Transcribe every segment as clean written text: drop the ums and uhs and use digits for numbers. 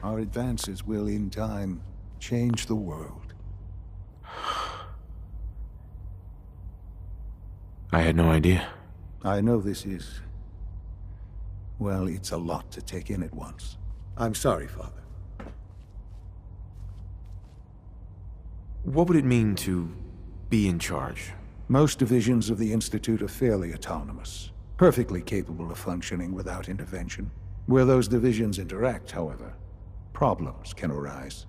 Our advances will, in time, change the world. I had no idea. I know this is... well, it's a lot to take in at once. I'm sorry, Father. What would it mean to be in charge? Most divisions of the Institute are fairly autonomous, perfectly capable of functioning without intervention. Where those divisions interact, however, problems can arise.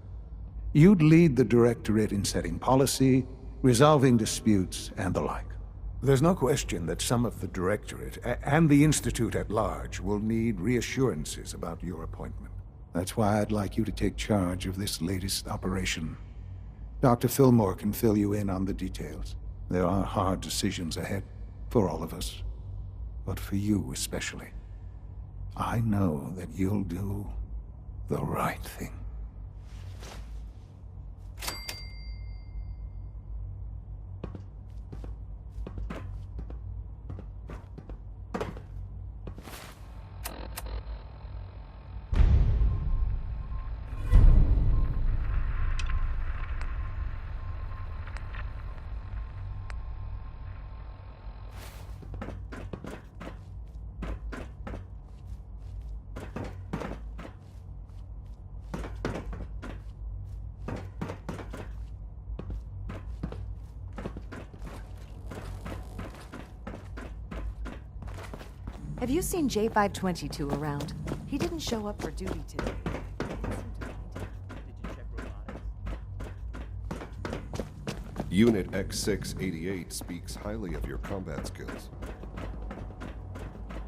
You'd lead the Directorate in setting policy, resolving disputes, and the like. There's no question that some of the Directorate, and the Institute at large, will need reassurances about your appointment. That's why I'd like you to take charge of this latest operation. Dr. Fillmore can fill you in on the details. There are hard decisions ahead, for all of us. But for you especially. I know that you'll do the right thing. Have you seen J522 around? He didn't show up for duty today. Unit X688 speaks highly of your combat skills.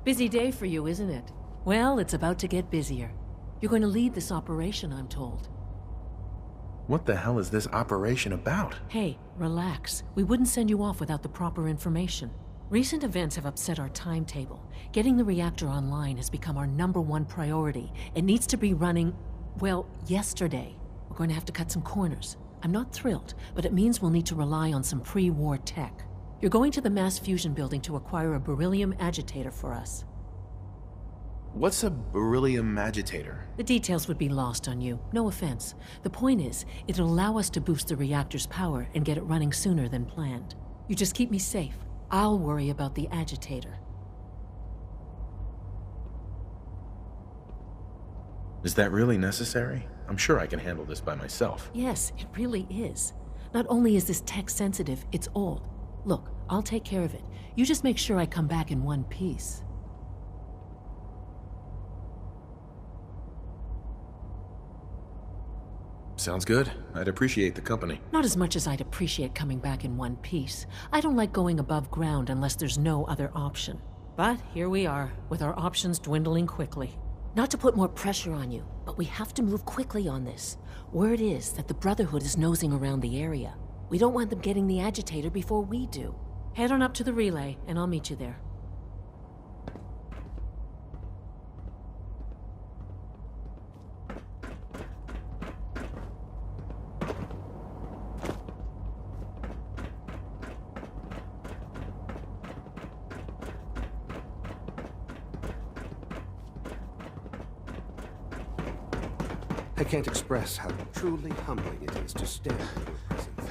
Busy day for you, isn't it? Well, it's about to get busier. You're going to lead this operation, I'm told. What the hell is this operation about? Hey, relax. We wouldn't send you off without the proper information. Recent events have upset our timetable. Getting the reactor online has become our #1 priority. It needs to be running, well, yesterday. We're going to have to cut some corners. I'm not thrilled, but it means we'll need to rely on some pre-war tech. You're going to the mass fusion building to acquire a beryllium agitator for us. What's a beryllium agitator? The details would be lost on you. No offense. The point is, it'll allow us to boost the reactor's power and get it running sooner than planned. You just keep me safe. I'll worry about the agitator. Is that really necessary? I'm sure I can handle this by myself. Yes, it really is. Not only is this tech sensitive, it's old. Look, I'll take care of it. You just make sure I come back in one piece. Sounds good. I'd appreciate the company. Not as much as I'd appreciate coming back in one piece. I don't like going above ground unless there's no other option. But here we are, with our options dwindling quickly. Not to put more pressure on you, but we have to move quickly on this. Word is that the Brotherhood is nosing around the area. We don't want them getting the agitator before we do. Head on up to the relay, and I'll meet you there. I can't express how truly humbling it is to stand in your presence.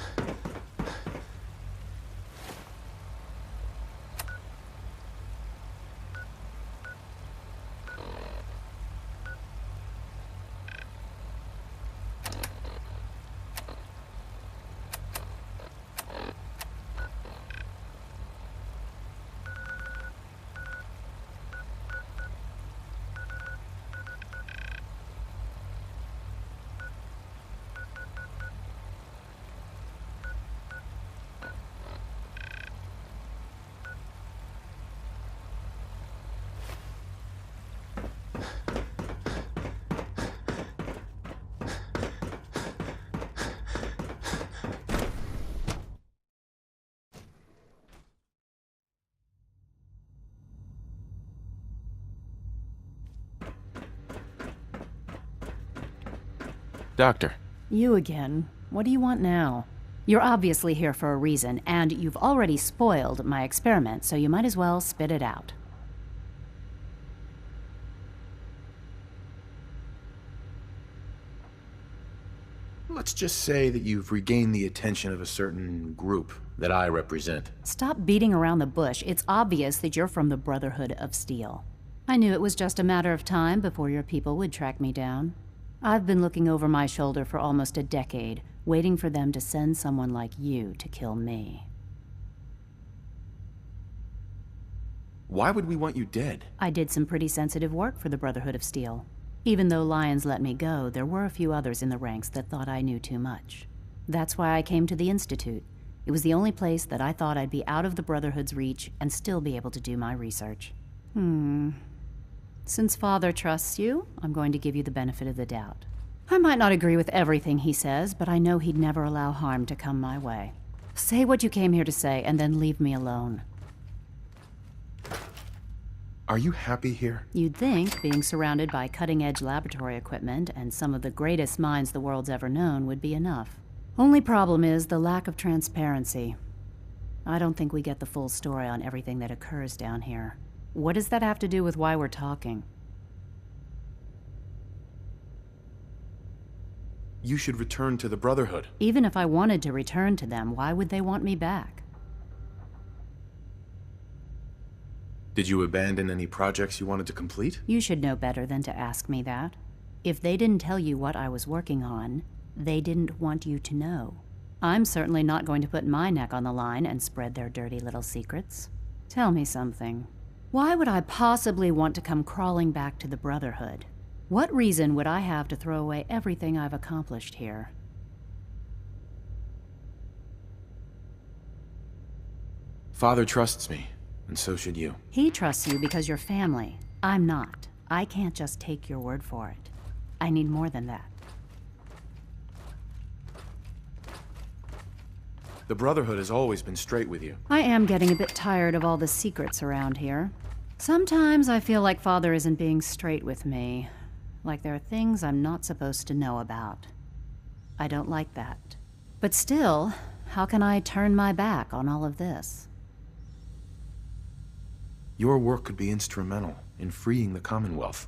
Doctor. You again. What do you want now? You're obviously here for a reason, and you've already spoiled my experiment, so you might as well spit it out. Let's just say that you've regained the attention of a certain group that I represent. Stop beating around the bush. It's obvious that you're from the Brotherhood of Steel. I knew it was just a matter of time before your people would track me down. I've been looking over my shoulder for almost a decade, waiting for them to send someone like you to kill me. Why would we want you dead? I did some pretty sensitive work for the Brotherhood of Steel. Even though Lyons let me go, there were a few others in the ranks that thought I knew too much. That's why I came to the Institute. It was the only place that I thought I'd be out of the Brotherhood's reach and still be able to do my research. Since Father trusts you, I'm going to give you the benefit of the doubt. I might not agree with everything he says, but I know he'd never allow harm to come my way. Say what you came here to say, and then leave me alone. Are you happy here? You'd think being surrounded by cutting-edge laboratory equipment and some of the greatest minds the world's ever known would be enough. Only problem is the lack of transparency. I don't think we get the full story on everything that occurs down here. What does that have to do with why we're talking? You should return to the Brotherhood. Even if I wanted to return to them, why would they want me back? Did you abandon any projects you wanted to complete? You should know better than to ask me that. If they didn't tell you what I was working on, they didn't want you to know. I'm certainly not going to put my neck on the line and spread their dirty little secrets. Tell me something. Why would I possibly want to come crawling back to the Brotherhood? What reason would I have to throw away everything I've accomplished here? Father trusts me, and so should you. He trusts you because you're family. I'm not. I can't just take your word for it. I need more than that. The Brotherhood has always been straight with you. I am getting a bit tired of all the secrets around here. Sometimes I feel like Father isn't being straight with me. Like there are things I'm not supposed to know about. I don't like that. But still, how can I turn my back on all of this? Your work could be instrumental in freeing the Commonwealth.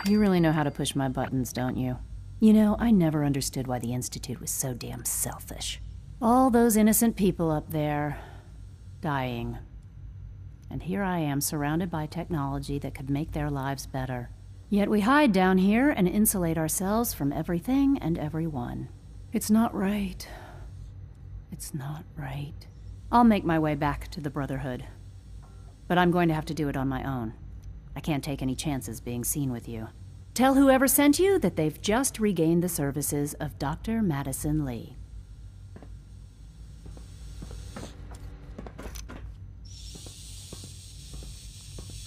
You really know how to push my buttons, don't you? You know, I never understood why the Institute was so damn selfish. All those innocent people up there, dying. And here I am, surrounded by technology that could make their lives better. Yet we hide down here and insulate ourselves from everything and everyone. It's not right. It's not right. I'll make my way back to the Brotherhood. But I'm going to have to do it on my own. I can't take any chances being seen with you. Tell whoever sent you that they've just regained the services of Dr. Madison Lee.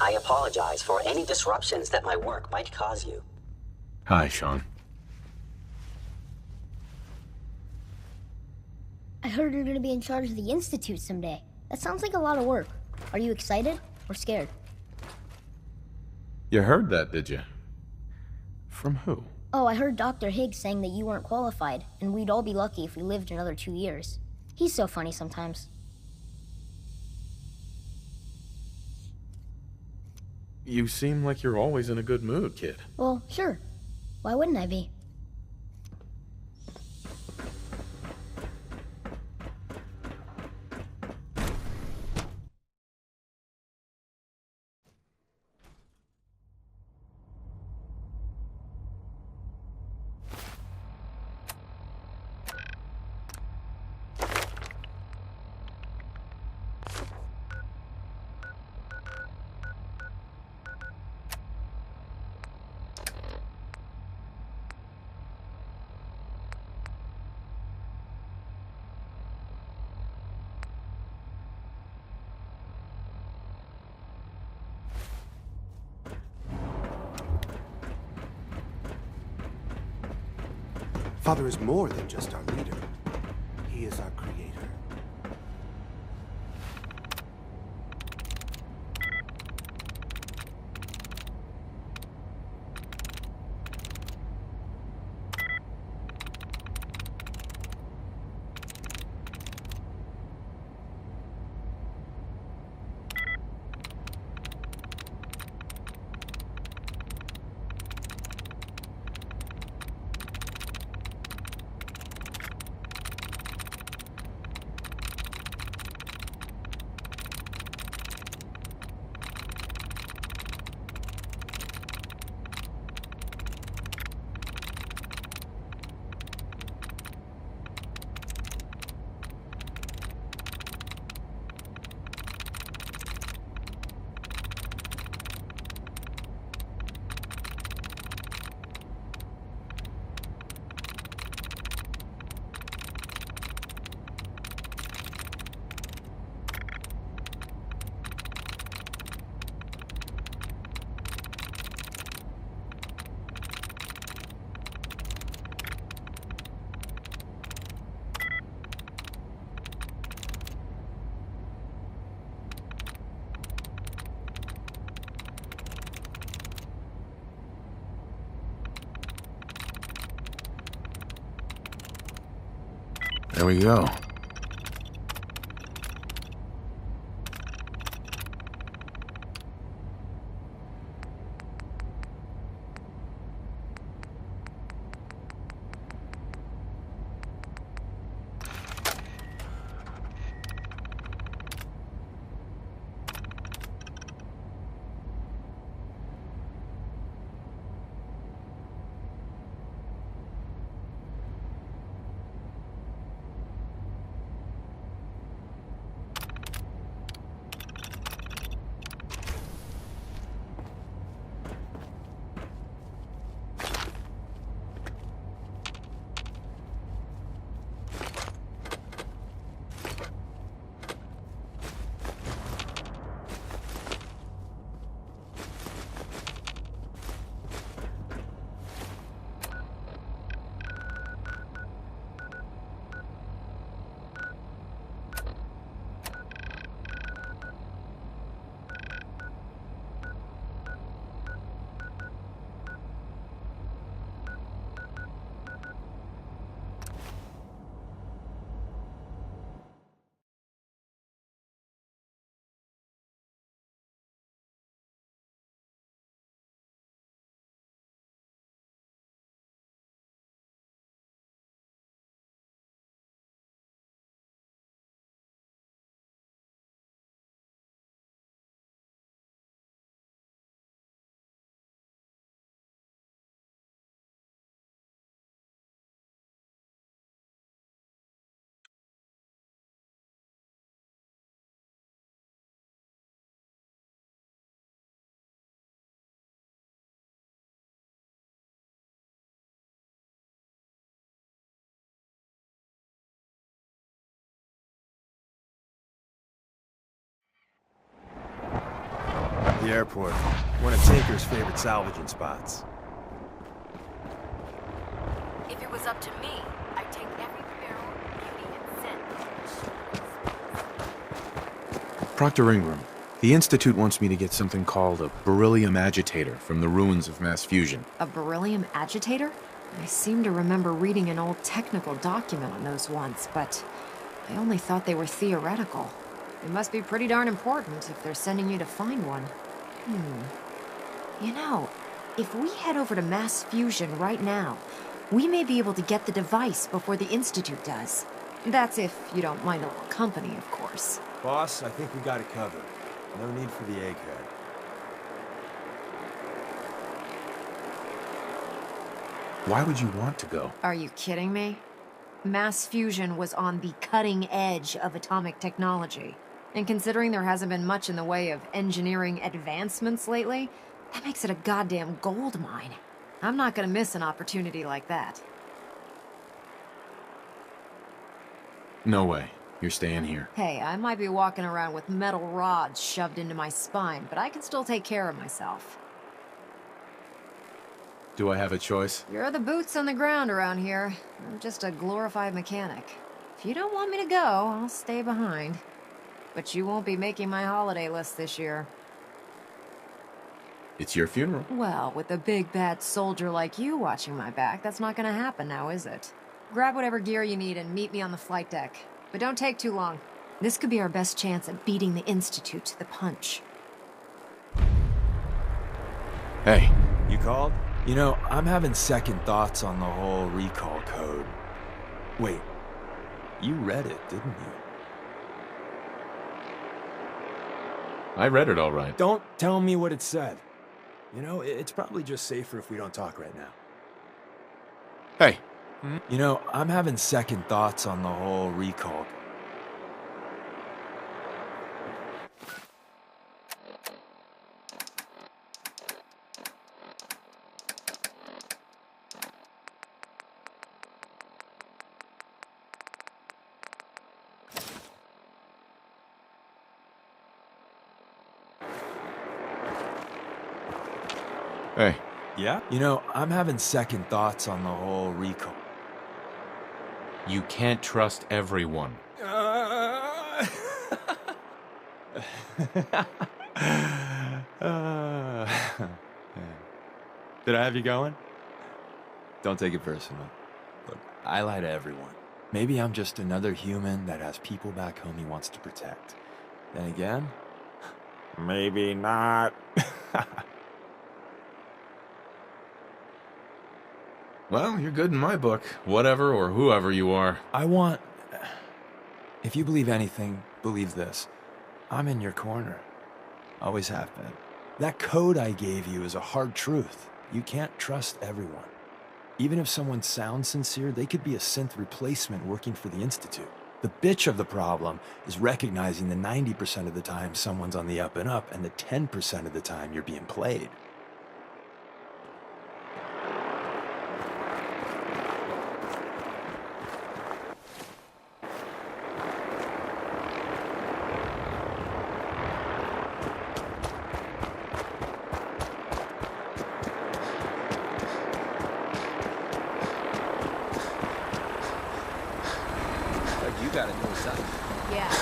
I apologize for any disruptions that my work might cause you. Hi, Sean. I heard you're gonna be in charge of the Institute someday. That sounds like a lot of work. Are you excited or scared? You heard that, did you? From who? Oh, I heard Dr. Higgs saying that you weren't qualified, and we'd all be lucky if we lived another 2 years. He's so funny sometimes. You seem like you're always in a good mood, kid. Well, sure. Why wouldn't I be? Father is more than just our leader. He is our creator. There we go. The airport. One of Tinker's favorite salvaging spots. If it was up to me, I'd take every barrel, beauty, and sin. Proctor Ingram, the Institute wants me to get something called a beryllium agitator from the ruins of mass fusion. A beryllium agitator? I seem to remember reading an old technical document on those once, but I only thought they were theoretical. It must be pretty darn important if they're sending you to find one. You know, if we head over to mass fusion right now, we may be able to get the device before the Institute does. That's if you don't mind a little company, of course. Boss, I think we got it covered. No need for the egghead. Why would you want to go? Are you kidding me? Mass fusion was on the cutting edge of atomic technology. And considering there hasn't been much in the way of engineering advancements lately, that makes it a goddamn gold mine. I'm not gonna miss an opportunity like that. No way. You're staying here. Hey, I might be walking around with metal rods shoved into my spine, but I can still take care of myself. Do I have a choice? You're the boots on the ground around here. I'm just a glorified mechanic. If you don't want me to go, I'll stay behind. But you won't be making my holiday list this year. It's your funeral. Well, with a big bad soldier like you watching my back, that's not gonna happen now, is it? Grab whatever gear you need and meet me on the flight deck. But don't take too long. This could be our best chance at beating the Institute to the punch. Hey. You called? You know, I'm having second thoughts on the whole recall code. Wait, you read it, didn't you? I read it all right. Don't tell me what it said. You know, it's probably just safer if we don't talk right now. Hey. You know, I'm having second thoughts on the whole recall. Hey. Yeah? You know, I'm having second thoughts on the whole recall. You can't trust everyone. Did I have you going? Don't take it personal. Look, I lie to everyone. Maybe I'm just another human that has people back home he wants to protect. Then again, maybe not. Well, you're good in my book. Whatever or whoever you are. If you believe anything, believe this. I'm in your corner. Always have been. That code I gave you is a hard truth. You can't trust everyone. Even if someone sounds sincere, they could be a synth replacement working for the Institute. The bitch of the problem is recognizing the 90% of the time someone's on the up and up, and the 10% of the time you're being played. You gotta know something. Yeah.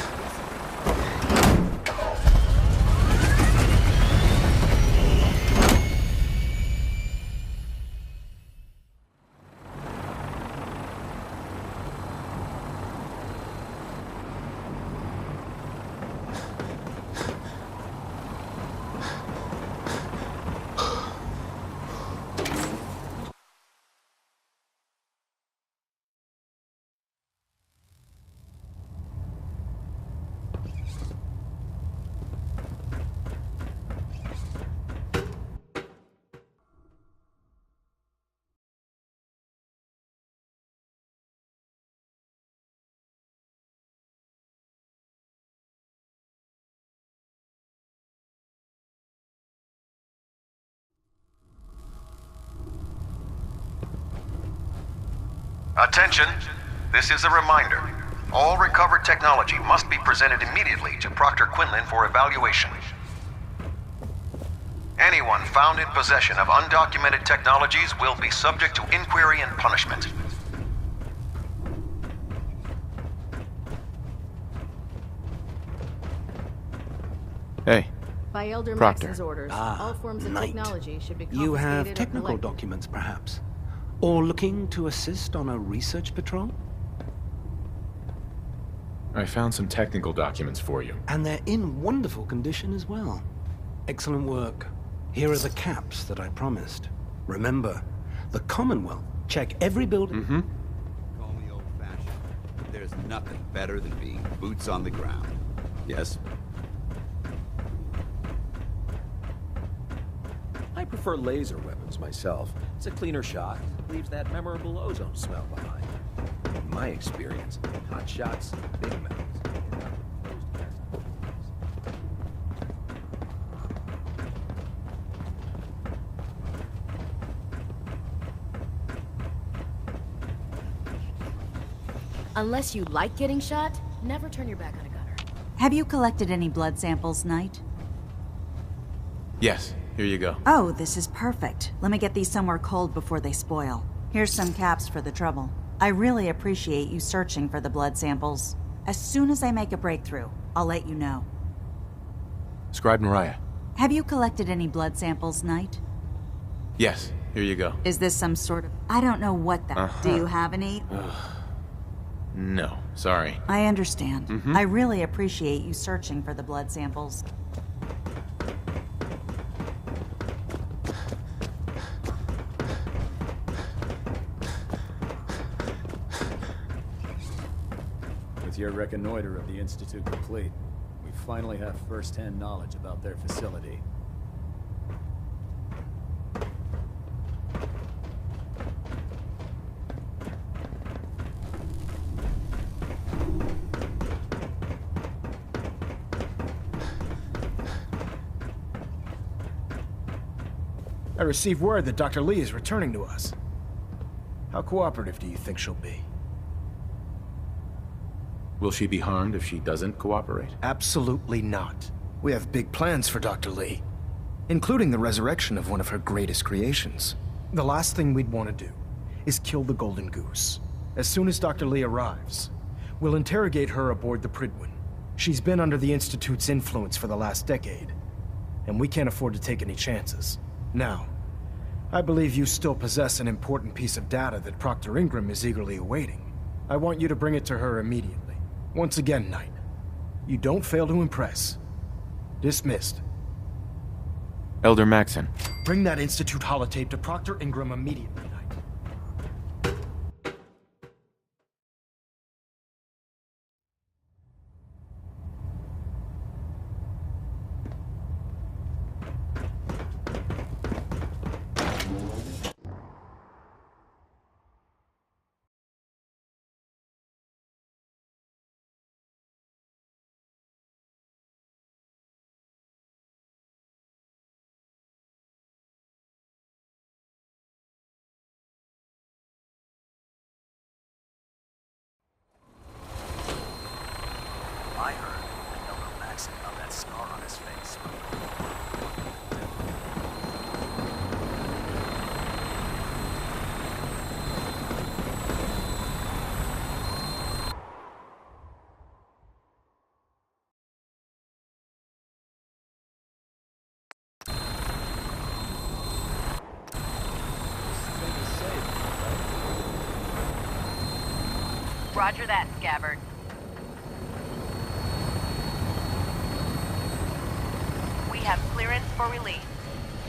Attention! This is a reminder. All recovered technology must be presented immediately to Proctor Quinlan for evaluation. Anyone found in possession of undocumented technologies will be subject to inquiry and punishment. Hey, By Elder Proctor. Max's orders, all forms of Knight. technology should be confiscated You have or technical collected. documents, perhaps? Or looking to assist on a research patrol? I found some technical documents for you. And they're in wonderful condition as well. Excellent work. Here are the caps that I promised. Remember, the Commonwealth check every building. Mm-hmm. Call me old-fashioned. There's nothing better than being boots on the ground. Yes? I prefer laser weapons myself. It's a cleaner shot, leaves that memorable ozone smell behind. In my experience, hot shots, big metals. Unless you like getting shot, never turn your back on a gunner. Have you collected any blood samples, Knight? Yes, here you go. Oh, this is perfect. Let me get these somewhere cold before they spoil. Here's some caps for the trouble. I really appreciate you searching for the blood samples. As soon as I make a breakthrough, I'll let you know. Scribe Mariah. Have you collected any blood samples, Knight? Yes, here you go. Is this some sort of... I don't know what that... Do you have any? No, sorry. I understand. I really appreciate you searching for the blood samples. With your reconnoiter of the Institute complete, we finally have first-hand knowledge about their facility. I received word that Dr. Lee is returning to us. How cooperative do you think she'll be? Will she be harmed if she doesn't cooperate? Absolutely not. We have big plans for Dr. Lee, including the resurrection of one of her greatest creations. The last thing we'd want to do is kill the Golden Goose. As soon as Dr. Lee arrives, we'll interrogate her aboard the Prydwen. She's been under the Institute's influence for the last decade, and we can't afford to take any chances. Now, I believe you still possess an important piece of data that Proctor Ingram is eagerly awaiting. I want you to bring it to her immediately. Once again, Knight, you don't fail to impress. Dismissed. Elder Maxon. Bring that Institute holotape to Proctor Ingram immediately, Knight. I heard that Elder Maxon found that scar on his face. Roger that, Scabbard. We have clearance for release.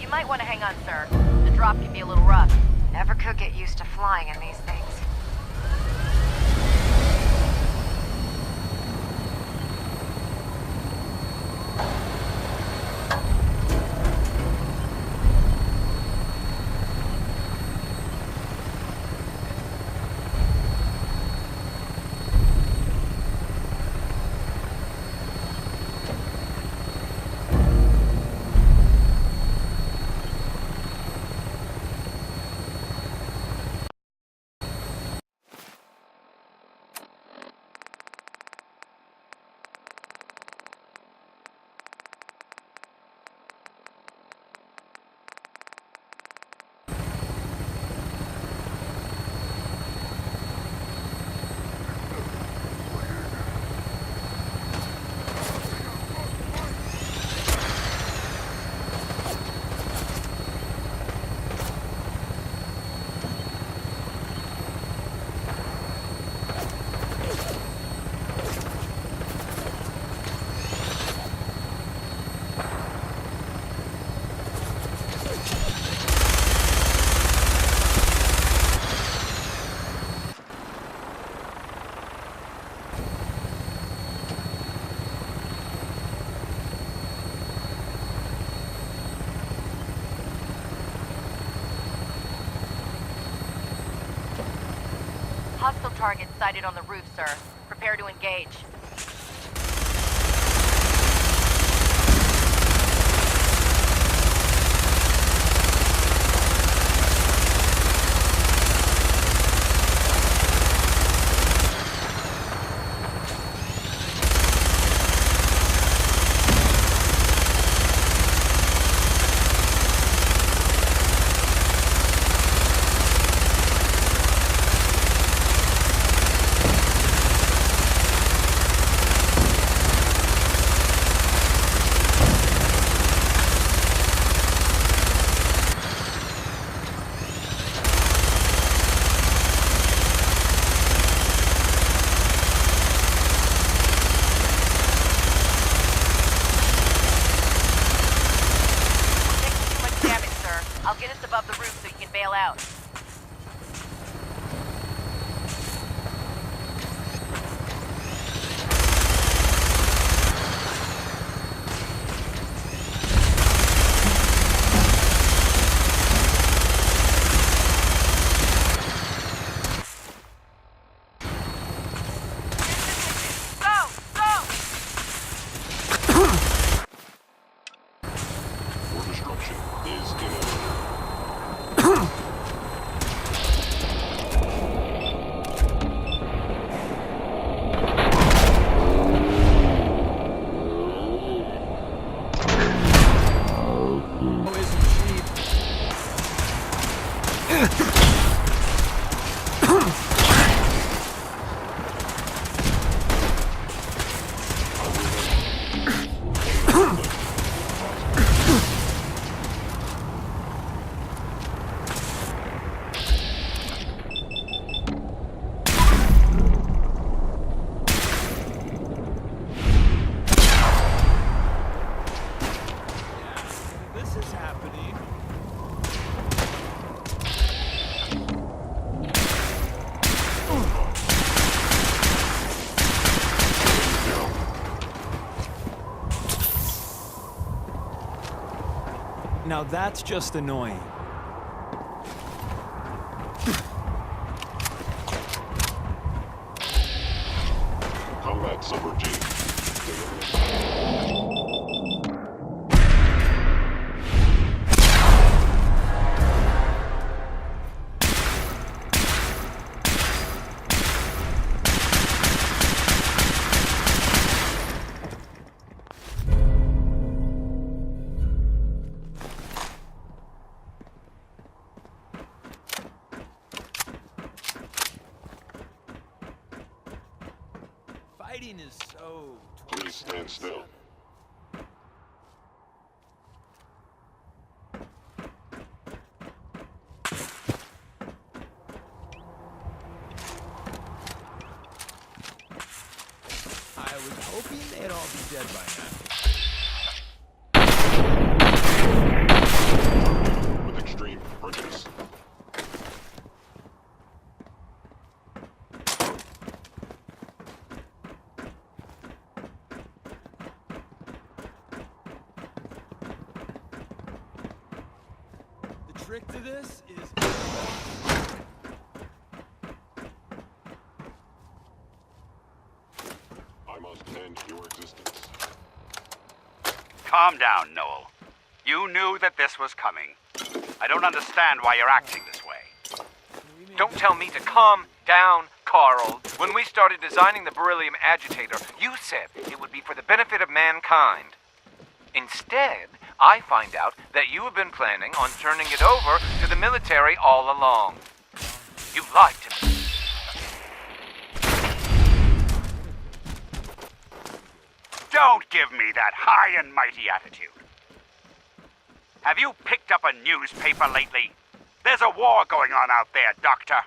You might want to hang on, sir. The drop can be a little rough. Never could get used to flying in these things. Hostile target sighted on the roof, sir. Prepare to engage. I'll get us above the roof so you can bail out. Now that's just annoying. Combat subroutine. Fighting is so... Please stand still. I was hoping they'd all be dead by now. With extreme prejudice. The trick to this is... I must end your existence. Calm down, Noel. You knew that this was coming. I don't understand why you're acting this way. Don't tell me to calm down, Carl. When we started designing the beryllium agitator, you said it would be for the benefit of mankind. Instead, I find out that you have been planning on turning it over to the military all along. You lied to me. Don't give me that high and mighty attitude. Have you picked up a newspaper lately? There's a war going on out there, Doctor.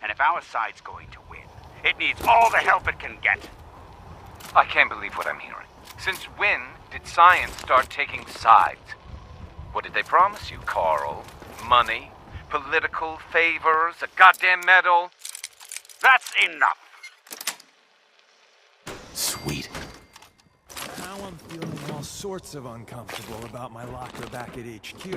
And if our side's going to win, it needs all the help it can get. I can't believe what I'm hearing. Since when did science start taking sides? What did they promise you, Carl? Money? Political favors? A goddamn medal? That's enough. Sweet. Now I'm feeling all sorts of uncomfortable about my locker back at HQ.